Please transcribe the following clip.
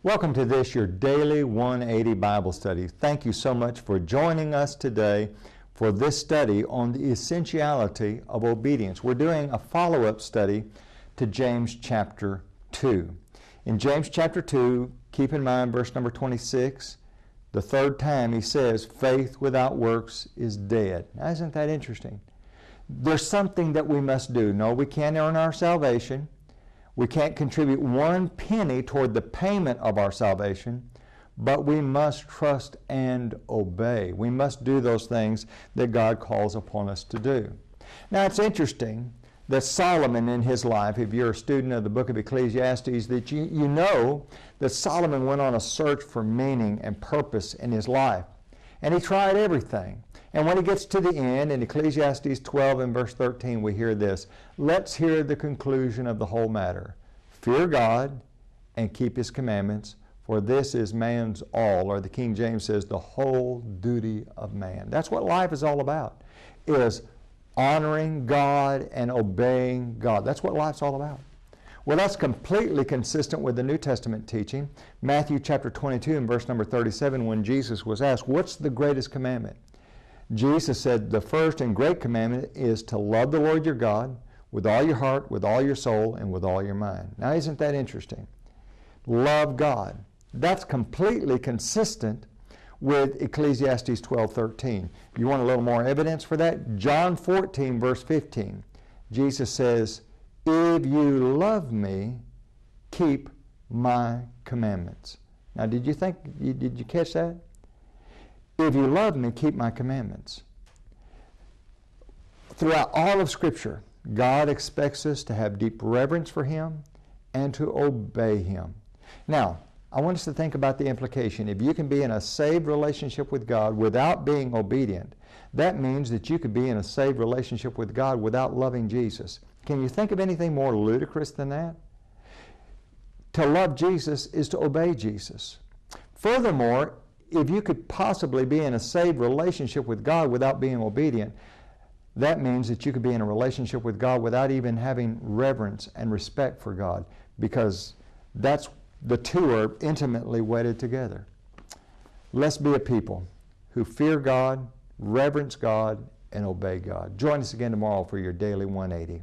Welcome to this, your daily 180 Bible study. Thank you so much for joining us today for this study on the essentiality of obedience. We're doing a follow-up study to James chapter 2. In James chapter 2, keep in mind verse number 26, the third time he says, faith without works is dead. Now, isn't that interesting? There's something that we must do. No, we can't earn our salvation. We can't contribute one penny toward the payment of our salvation, but we must trust and obey. We must do those things that God calls upon us to do. Now, it's interesting that Solomon in his life, if you're a student of the book of Ecclesiastes, that you know that Solomon went on a search for meaning and purpose in his life. And he tried everything. And when he gets to the end, in Ecclesiastes 12 and verse 13, we hear this. Let's hear the conclusion of the whole matter. Fear God and keep His commandments, for this is man's all, or the King James says, the whole duty of man. That's what life is all about, is honoring God and obeying God. That's what life's all about. Well, that's completely consistent with the New Testament teaching. Matthew chapter 22 and verse number 37, when Jesus was asked, what's the greatest commandment? Jesus said, the first and great commandment is to love the Lord your God with all your heart, with all your soul, and with all your mind. Now, isn't that interesting? Love God. That's completely consistent with Ecclesiastes 12:13. You want a little more evidence for that? John 14, verse 15. Jesus says, if you love me, keep my commandments. Now, did you catch that? If you love me, keep my commandments. Throughout all of Scripture, God expects us to have deep reverence for Him and to obey Him. Now, I want us to think about the implication. If you can be in a saved relationship with God without being obedient, that means that you could be in a saved relationship with God without loving Jesus. Can you think of anything more ludicrous than that? To love Jesus is to obey Jesus. Furthermore, if you could possibly be in a saved relationship with God without being obedient, that means that you could be in a relationship with God without even having reverence and respect for God, because the two are intimately wedded together. Let's be a people who fear God, reverence God, and obey God. Join us again tomorrow for your Daily 180.